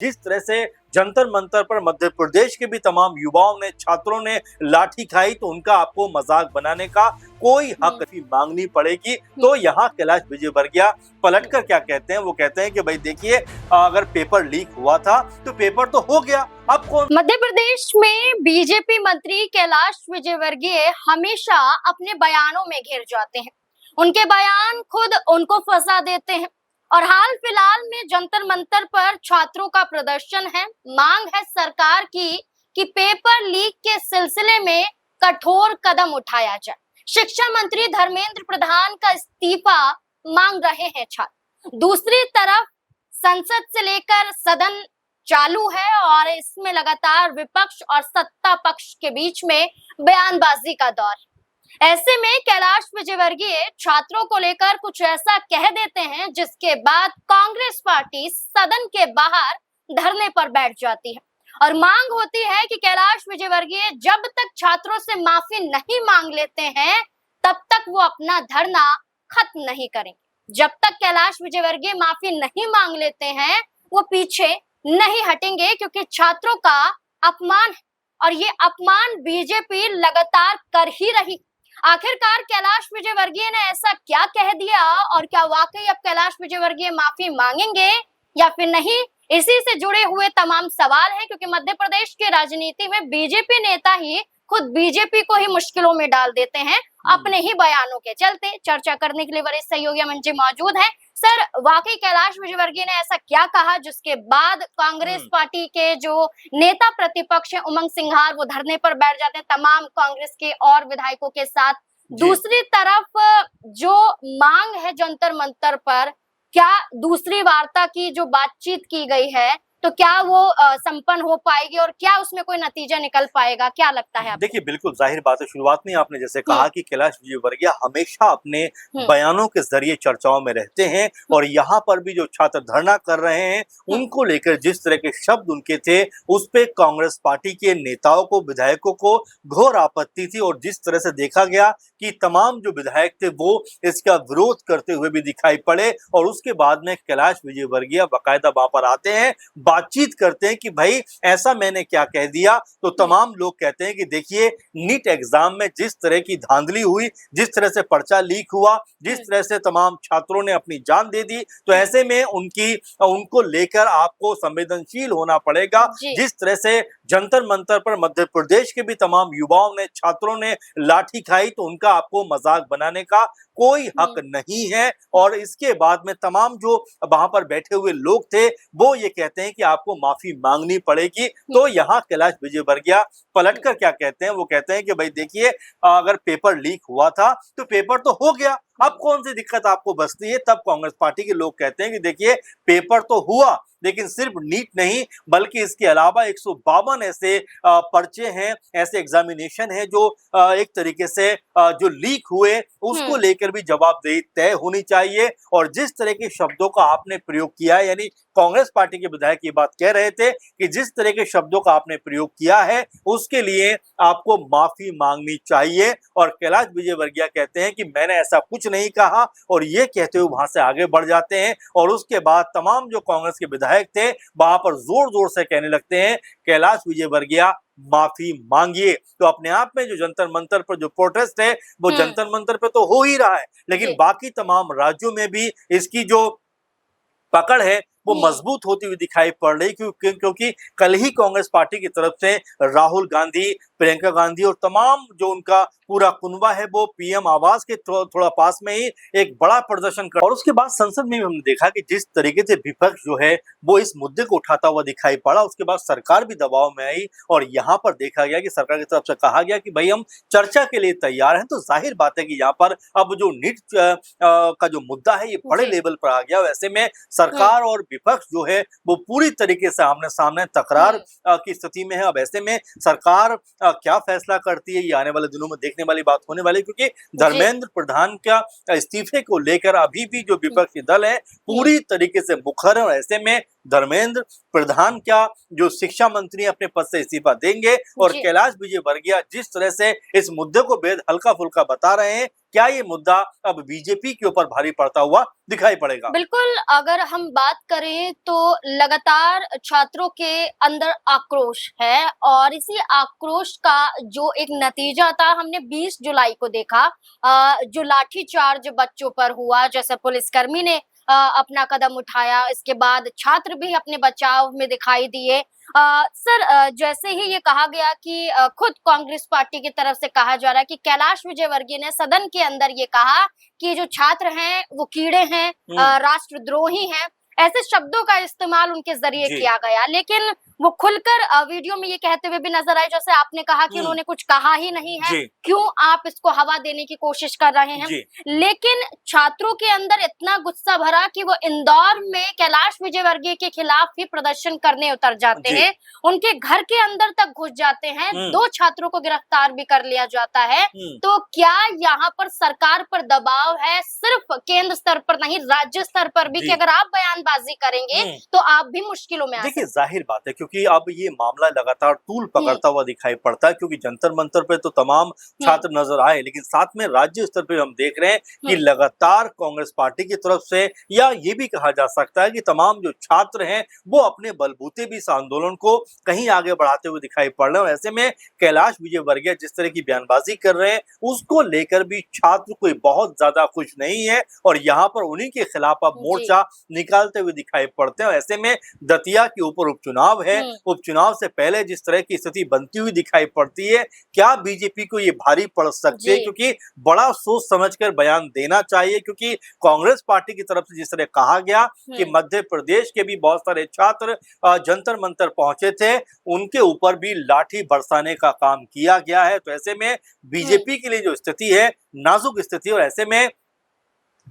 जिस तरह से जंतर मंतर पर मध्य प्रदेश के भी तमाम युवाओं ने, छात्रों ने लाठी खाई, तो उनका आपको मजाक बनाने का कोई हक नहीं मांगनी पड़ेगी। तो यहाँ कैलाश विजयवर्गीय पलटकर क्या कहते हैं, वो कहते हैं कि भाई देखिए, अगर पेपर लीक हुआ था तो पेपर तो हो गया, अब कौन। मध्य प्रदेश में बीजेपी मंत्री कैलाश विजयवर्गीय हमेशा अपने बयानों में घिर जाते हैं। उनके बयान खुद उनको फंसा देते हैं और हाल फिलहाल में जंतर मंतर पर छात्रों का प्रदर्शन है। मांग है सरकार की कि पेपर लीक के सिलसिले में कठोर कदम उठाया जाए। शिक्षा मंत्री धर्मेंद्र प्रधान का इस्तीफा मांग रहे हैं छात्र। दूसरी तरफ संसद से लेकर सदन चालू है और इसमें लगातार विपक्ष और सत्ता पक्ष के बीच में बयानबाजी का दौर है। ऐसे में कैलाश विजयवर्गीय छात्रों को लेकर कुछ ऐसा कह देते हैं जिसके बाद कांग्रेस पार्टी सदन के बाहर धरने पर बैठ जाती है और मांग होती है कि कैलाश विजयवर्गीय जब तक छात्रों से माफी नहीं मांग लेते हैं तब तक वो अपना धरना खत्म नहीं करेंगे। जब तक कैलाश विजयवर्गीय माफी नहीं मांग लेते हैं वो पीछे नहीं हटेंगे, क्योंकि छात्रों का अपमान है और ये अपमान बीजेपी लगातार कर ही रही। आखिरकार कैलाश विजयवर्गीय ने ऐसा क्या कह दिया और क्या वाकई अब कैलाश विजयवर्गीय माफी मांगेंगे या फिर नहीं, इसी से जुड़े हुए तमाम सवाल हैं, क्योंकि मध्य प्रदेश की राजनीति में बीजेपी नेता ही खुद बीजेपी को ही मुश्किलों में डाल देते हैं अपने ही बयानों के चलते। चर्चा करने के लिए वरिष्ठ सहयोगी अमन जी मौजूद हैं। सर, वाकई कैलाश विजयवर्गीय ने ऐसा क्या कहा जिसके बाद कांग्रेस पार्टी के जो नेता प्रतिपक्ष है उमंग सिंघार वो धरने पर बैठ जाते हैं तमाम कांग्रेस के और विधायकों के साथ। दूसरी तरफ जो मांग है जंतर मंतर पर, क्या दूसरी वार्ता की जो बातचीत की गई है तो क्या वो संपन्न हो पाएगी और क्या उसमें कोई नतीजा निकल पाएगा, क्या लगता है आपको? देखिए, बिल्कुल जाहिर बात है, शुरुआत में आपने जैसे कहा कि कैलाश विजयवर्गीय हमेशा अपने बयानों के जरिए चर्चाओं में रहते हैं और यहाँ पर भी जो छात्र धरना कर रहे हैं उनको लेकर जिस तरह के शब्द उनके थे उस पे कांग्रेस पार्टी के नेताओं को, विधायकों को घोर आपत्ति थी और जिस तरह से देखा गया कि तमाम जो विधायक थे वो इसका विरोध करते हुए भी दिखाई पड़े और उसके बाद में कैलाश विजयवर्गीय बाकायदा वहां पर आते हैं, बातचीत करते हैं कि भाई ऐसा मैंने क्या कह दिया। तो तमाम लोग कहते हैं कि देखिए, नीट एग्जाम में जिस तरह की धांधली हुई, जिस तरह से पर्चा लीक हुआ, जिस तरह से तमाम छात्रों ने अपनी जान दे दी, तो ऐसे में उनको लेकर आपको संवेदनशील होना पड़ेगा। जिस तरह से जंतर मंतर पर मध्य प्रदेश के भी तमाम युवाओं ने, छात्रों ने लाठी खाई, तो उनका आपको मजाक बनाने का कोई हक नहीं है। और इसके बाद में तमाम जो वहां पर बैठे हुए लोग थे वो ये कहते हैं कि आपको माफी मांगनी पड़ेगी। तो यहाँ कैलाश विजयवर्गीय पलटकर क्या कहते हैं, वो कहते हैं कि भाई देखिए, अगर पेपर लीक हुआ था तो पेपर तो हो गया, अब कौन सी दिक्कत आपको बचती है। तब कांग्रेस पार्टी के लोग कहते हैं कि देखिए, पेपर तो हुआ लेकिन सिर्फ नीट नहीं बल्कि इसके अलावा 152 ऐसे पर्चे हैं, ऐसे एग्जामिनेशन है जो एक तरीके से जो लीक हुए उसको लेकर भी जवाबदेही तय होनी चाहिए। और जिस तरह के शब्दों का आपने प्रयोग किया है, यानी कांग्रेस पार्टी के विधायक ये बात कह रहे थे कि जिस तरह के शब्दों का आपने प्रयोग किया है उसके लिए आपको माफी मांगनी चाहिए। और कैलाश विजयवर्गीय कहते हैं कि मैंने ऐसा कुछ नहीं कहा और ये कहते हुए वहां से आगे बढ़ जाते हैं और उसके बाद तमाम जो कांग्रेस के विधायक थे वहां पर जोर जोर से कहने लगते हैं, कैलाश विजयवर्गीय माफी मांगिए। तो अपने आप में जो जंतर मंतर पर जो प्रोटेस्ट है वो जंतर मंतर पे तो हो ही रहा है, लेकिन बाकी तमाम राज्यों में भी इसकी जो पकड़ है वो मजबूत होती हुई दिखाई पड़ रही, क्योंकि कल ही कांग्रेस पार्टी की तरफ से राहुल गांधी, प्रियंका गांधी और तमाम जो उनका पूरा कुनबा है वो पीएम आवास के थोड़ा पास में ही एक बड़ा प्रदर्शन कर। और उसके बाद संसद में भी हमने देखा कि जिस तरीके से विपक्ष जो है वो इस मुद्दे को उठाता हुआ दिखाई पड़ा। उसके बाद सरकार भी दबाव में आई और यहाँ पर देखा गया कि सरकार की तरफ से कहा गया कि भाई हम चर्चा के लिए तैयार हैं। तो जाहिर बात है कि यहाँ पर अब जो नीट का जो मुद्दा है ये बड़े लेवल पर आ गया। वैसे में सरकार और विपक्ष जो है वो पूरी तरीके से आमने सामने तकरार की स्थिति में है। अब ऐसे में सरकार क्या फैसला करती है ये आने वाले दिनों में देखने वाली बात होने वाली, क्योंकि धर्मेंद्र प्रधान का इस्तीफे को लेकर अभी भी जो विपक्षी दल है पूरी तरीके से मुखर है। और ऐसे में धर्मेंद्र प्रधान क्या जो शिक्षा मंत्री अपने पद से इस्तीफा देंगे और कैलाश विजयवर्गीय जिस तरह से इस मुद्दे को बेहद हल्का फुल्का बता रहे हैं क्या ये मुद्दा अब बीजेपी के ऊपर भारी पड़ता हुआ दिखाई पड़ेगा? बिल्कुल, अगर हम बात करें तो लगातार छात्रों के अंदर आक्रोश है और इसी आक्रोश का जो एक नतीजा था हमने 20 जुलाई को देखा। जो लाठीचार्ज बच्चों पर हुआ, जैसे पुलिसकर्मी ने अपना कदम उठाया, इसके बाद छात्र भी अपने बचाव में दिखाई दिए। सर, जैसे ही ये कहा गया कि खुद कांग्रेस पार्टी की तरफ से कहा जा रहा है कि कैलाश विजयवर्गीय ने सदन के अंदर ये कहा कि जो छात्र हैं वो कीड़े हैं, राष्ट्रद्रोही हैं, ऐसे शब्दों का इस्तेमाल उनके जरिए जी। किया गया। लेकिन वो खुलकर वीडियो में ये कहते हुए भी नजर आए, जैसे आपने कहा कि उन्होंने कुछ कहा ही नहीं है, जी। क्यों आप इसको हवा देने की कोशिश कर रहे हैं। जी। लेकिन छात्रों के अंदर इतना गुस्सा भरा कि वो इंदौर में कैलाश विजयवर्गीय के खिलाफ ही प्रदर्शन करने उतर जाते जी। हैं, उनके घर के अंदर तक घुस जाते हैं, 2 छात्रों को गिरफ्तार भी कर लिया जाता है। तो क्या यहाँ पर सरकार पर दबाव है, सिर्फ केंद्र स्तर पर नहीं, राज्य स्तर पर भी, कि अगर आप बयानबाजी करेंगे तो आप भी मुश्किलों में आ देखिए, सकते हैं? जाहिर बात है, क्योंकि अब ये मामला लगातार तूल पकड़ता हुआ दिखाई पड़ता है, क्योंकि जंतर मंतर पे तो तमाम छात्र नजर आए, लेकिन साथ में राज्य स्तर पे हम देख रहे हैं कि लगातार कांग्रेस पार्टी की तरफ से, या ये भी कहा जा सकता है कि तमाम जो छात्र हैं वो अपने बलबूते भी इस आंदोलन को कहीं आगे बढ़ाते हुए दिखाई पड़ रहे हैं। और ऐसे में कैलाश विजयवर्गीय जिस तरह की बयानबाजी कर रहे हैं, उसको लेकर भी छात्र कोई बहुत ज्यादा खुश नहीं है और यहाँ पर उन्हीं के खिलाफ अब मोर्चा निकालते हुए दिखाई पड़ते हैं। ऐसे में दतिया के ऊपर उपचुनाव है, उपचुनाव से पहले जिस तरह की स्थिति बनती हुई दिखाई पड़ती है, क्या बीजेपी को ये भारी पड़ सकती है? क्योंकि बड़ा सोच समझकर बयान देना चाहिए, क्योंकि कांग्रेस पार्टी की तरफ से जिस तरह कहा गया कि मध्य प्रदेश के भी बहुत सारे छात्र जंतर मंतर पहुंचे थे, उनके ऊपर भी लाठी बरसाने का काम किया गया है। तो ऐसे में बीजेपी के लिए जो स्थिति है, नाजुक स्थिति, और ऐसे में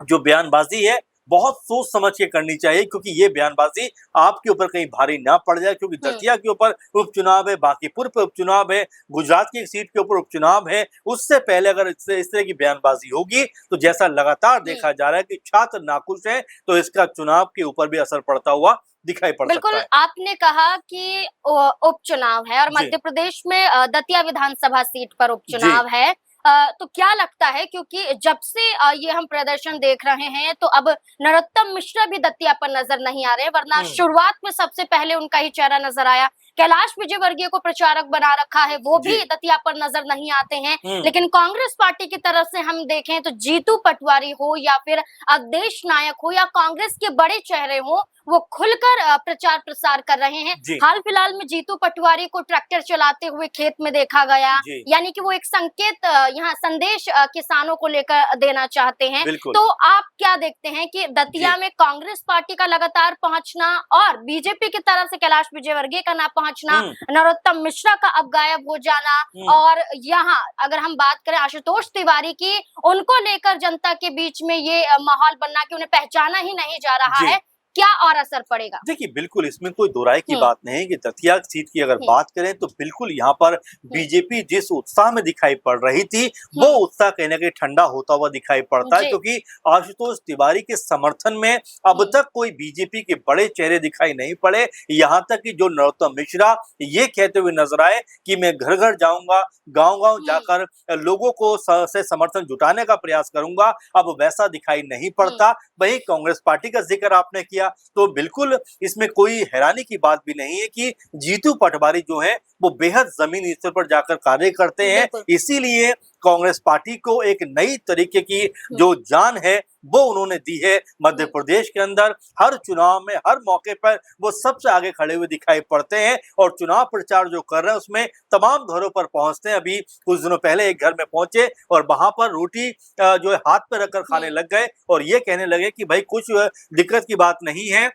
जो बयानबाजी है बहुत सोच समझ के करनी चाहिए, क्योंकि ये बयानबाजी आपके ऊपर कहीं भारी ना पड़ जाए। क्योंकि दतिया के ऊपर उपचुनाव है, बांकीपुर पे उपचुनाव है, गुजरात की एक सीट के ऊपर उपचुनाव है, उससे पहले अगर इस तरह की बयानबाजी होगी तो जैसा लगातार देखा जा रहा है कि छात्र नाखुश हैं, तो इसका चुनाव के ऊपर भी असर पड़ता हुआ दिखाई पड़ सकता है। बिल्कुल, आपने कहा कि उपचुनाव है और मध्य प्रदेश में दतिया विधानसभा सीट पर उपचुनाव है। तो क्या लगता है, क्योंकि जब से ये हम प्रदर्शन देख रहे हैं तो अब नरोत्तम मिश्रा भी दतिया पर नजर नहीं आ रहे हैं, वरना शुरुआत में सबसे पहले उनका ही चेहरा नजर आया। कैलाश विजयवर्गीय को प्रचारक बना रखा है, वो भी दतिया पर नजर नहीं आते हैं। लेकिन कांग्रेस पार्टी की तरफ से हम देखें तो जीतू पटवारी हो या फिर अवधेश नायक हो या कांग्रेस के बड़े चेहरे हो, वो खुलकर प्रचार प्रसार कर रहे हैं। हाल फिलहाल में जीतू पटवारी को ट्रैक्टर चलाते हुए खेत में देखा गया, यानी कि वो एक संकेत, यहाँ संदेश किसानों को लेकर देना चाहते हैं। तो आप क्या देखते हैं कि दतिया में कांग्रेस पार्टी का लगातार पहुंचना और बीजेपी की तरफ से कैलाश विजयवर्गीय का ना पहुंचना, नरोत्तम मिश्रा का अब गायब हो जाना, और यहाँ अगर हम बात करें आशुतोष तिवारी की, उनको लेकर जनता के बीच में ये माहौल बनना कि उन्हें पहचाना ही नहीं जा रहा है, क्या और असर पड़ेगा? देखिए, बिल्कुल इसमें कोई दो राय की बात नहीं है कि दतिया सीट की अगर बात करें तो बिल्कुल यहाँ पर बीजेपी जिस उत्साह में दिखाई पड़ रही थी, वो उत्साह कहीं ना कहीं ठंडा होता हुआ दिखाई पड़ता है, क्योंकि आशुतोष तिवारी के समर्थन में अब तक कोई बीजेपी के बड़े चेहरे दिखाई नहीं पड़े। यहाँ तक कि जो नरोत्तम मिश्रा ये कहते हुए नजर आए कि मैं घर घर जाऊंगा, गांव-गांव जाकर लोगों को से समर्थन जुटाने का प्रयास करूंगा, अब वैसा दिखाई नहीं पड़ता। वही कांग्रेस पार्टी का जिक्र आपने किया, तो बिल्कुल इसमें कोई हैरानी की बात भी नहीं है कि जीतू पटवारी जो है वो बेहद जमीनी स्तर पर जाकर कार्य करते हैं। इसीलिए कांग्रेस पार्टी को एक नई तरीके की जो जान है वो उन्होंने दी है। मध्य प्रदेश के अंदर हर चुनाव में, हर मौके पर वो सबसे आगे खड़े हुए दिखाई पड़ते हैं और चुनाव प्रचार जो कर रहे हैं उसमें तमाम घरों पर पहुंचते हैं। अभी कुछ दिनों पहले एक घर में पहुंचे और वहां पर रोटी जो है हाथ पे रखकर खाने लग गए और ये कहने लगे कि भाई कुछ दिक्कत की बात नहीं है,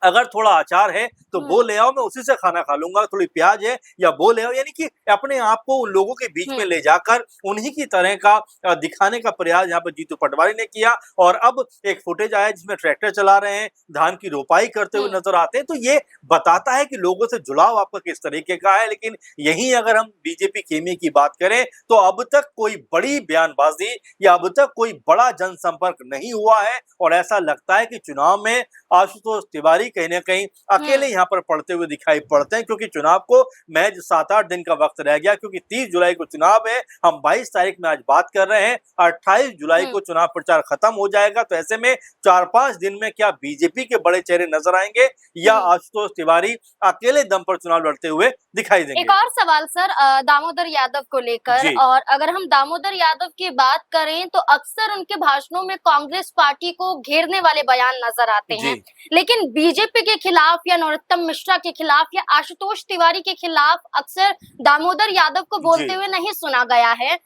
अगर थोड़ा अचार है तो वो ले आओ, मैं उसी से खाना खा लूंगा, थोड़ी प्याज है या वो ले आओ, यानी कि अपने आप को उन लोगों के बीच में ले जाकर उन्हीं की तरह का दिखाने का प्रयास यहाँ पर जीतू पटवारी ने किया। और अब एक फुटेज आया जिसमें ट्रैक्टर चला रहे हैं, धान की रोपाई करते हुए नजर आते हैं, तो ये बताता है कि लोगों से जुड़ाव आपका किस तरीके का है। लेकिन यहीं अगर हम बीजेपी खेमे की बात करें तो अब तक कोई बड़ी बयानबाजी या अब तक कोई बड़ा जनसंपर्क नहीं हुआ है और ऐसा लगता है कि चुनाव में आशुतोष तिवारी कहीं ना कहीं अकेले यहाँ पर पड़ते हुए दिखाई पड़ते हैं, क्योंकि चुनाव को महज 7-8 दिन का वक्त रह गया, क्योंकि 30 जुलाई को चुनाव है। हम 22 तारीख में आज बात कर रहे हैं, 28 जुलाई को चुनाव प्रचार खत्म हो जाएगा। तो ऐसे में 4-5 दिन में क्या बीजेपी के बड़े चेहरे नजर आएंगे या आशुतोष तिवारी अकेले दम पर चुनाव लड़ते हुए दिखाई देंगे? एक और सवाल सर, दामोदर यादव को लेकर, और अगर हम दामोदर यादव की बात करें तो अक्सर उनके भाषणों में कांग्रेस पार्टी को घेरने वाले बयान नजर आते हैं, लेकिन बीजेपी के खिलाफ या नरोत्तम मिश्रा के खिलाफ या आशुतोष तिवारी के खिलाफ अक्सर दामोदर यादव को बोलते हुए नहीं सुना गया है।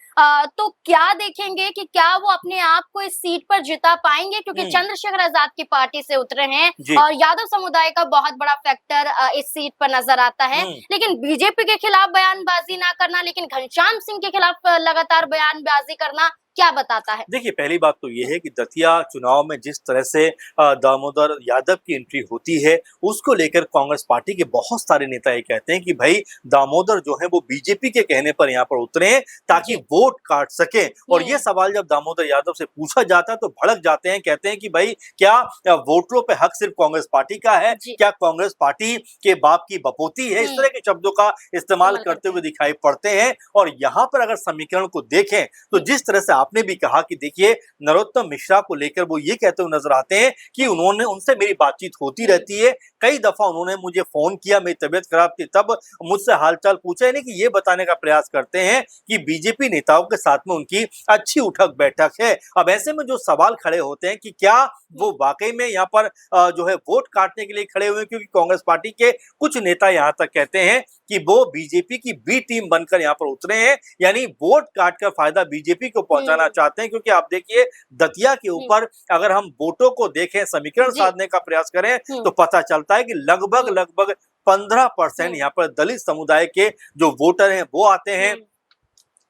तो क्या देखेंगे कि क्या वो अपने आप को इस सीट पर जिता पाएंगे, क्योंकि चंद्रशेखर आजाद की पार्टी से उतरे हैं और यादव समुदाय का बहुत बड़ा फैक्टर इस सीट पर नजर आता है। लेकिन बीजेपी के खिलाफ बयानबाजी ना करना, लेकिन घनश्याम सिंह के खिलाफ लगातार बयानबाजी करना क्या बताता है? देखिए, पहली बात तो ये है कि दतिया चुनाव में जिस तरह से दामोदर यादव की एंट्री होती है, उसको लेकर कांग्रेस पार्टी के बहुत सारे नेता ये कहते हैं कि भाई दामोदर जो है वो बीजेपी के कहने पर यहाँ पर उतरे हैं ताकि वोट काट सके। और ये सवाल जब दामोदर यादव से पूछा जाता है तो भड़क जाते हैं, कहते हैं कि भाई क्या वोटरों पे हक सिर्फ कांग्रेस पार्टी का है? क्या कांग्रेस पार्टी के बाप की बपोती है? इस तरह के शब्दों का इस्तेमाल करते हुए दिखाई पड़ते हैं। और यहाँ पर अगर समीकरण को देखें तो जिस तरह से आपने भी कहा कि देखिए नरोत्तम मिश्रा को लेकर वो ये कहते हुए नजर आते हैं कि उनसे मेरी बातचीत होती रहती है, कई दफा उन्होंने मुझे फोन किया, मेरी तबीयत खराब थी तब मुझसे हालचाल पूछा। यानी कि ये बताने का प्रयास करते हैं कि बीजेपी नेताओं के साथ में उनकी अच्छी उठक बैठक है। अब ऐसे में जो सवाल खड़े होते हैं कि क्या वो वाकई में यहाँ पर जो है वोट काटने के लिए खड़े हुए, क्योंकि कांग्रेस पार्टी के कुछ नेता यहाँ तक कहते हैं कि वो बीजेपी की बी टीम बनकर यहाँ पर उतरे हैं, यानी वोट काटकर फायदा बीजेपी को पहुंचाना चाहते हैं। क्योंकि आप देखिए दतिया के ऊपर अगर हम वोटों को देखें, समीकरण साधने का प्रयास करें तो पता चलता है कि लगभग 15% यहाँ पर दलित समुदाय के जो वोटर हैं वो आते हैं,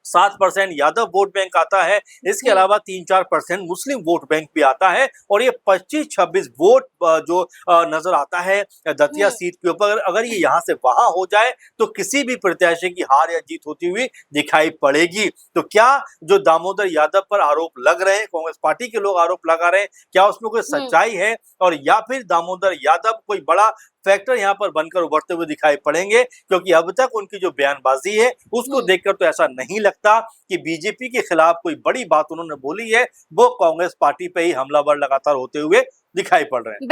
7% यादव वोट बैंक आता है, इसके अलावा 3-4% मुस्लिम वोट बैंक भी आता है। और ये 25-26 वोट जो नजर आता है दतिया सीट के ऊपर, अगर ये यहाँ से वहां हो जाए तो किसी भी प्रत्याशी की हार या जीत होती हुई दिखाई पड़ेगी। तो क्या जो दामोदर यादव पर आरोप लग रहे हैं, कांग्रेस पार्टी के लोग आरोप लगा रहे हैं, क्या उसमें कोई सच्चाई है? और या फिर दामोदर यादव कोई बड़ा फैक्टर यहाँ पर बनकर उभरते हुए दिखाई पड़ेंगे? क्योंकि अब तक उनकी जो बयानबाजी है उसको देखकर तो ऐसा नहीं लगता कि बीजेपी के खिलाफ कोई बड़ी बात उन्होंने बोली है। वो कांग्रेस पार्टी पे ही हमलावर लगातार होते हुए दिखाई पड़ रहे हैं।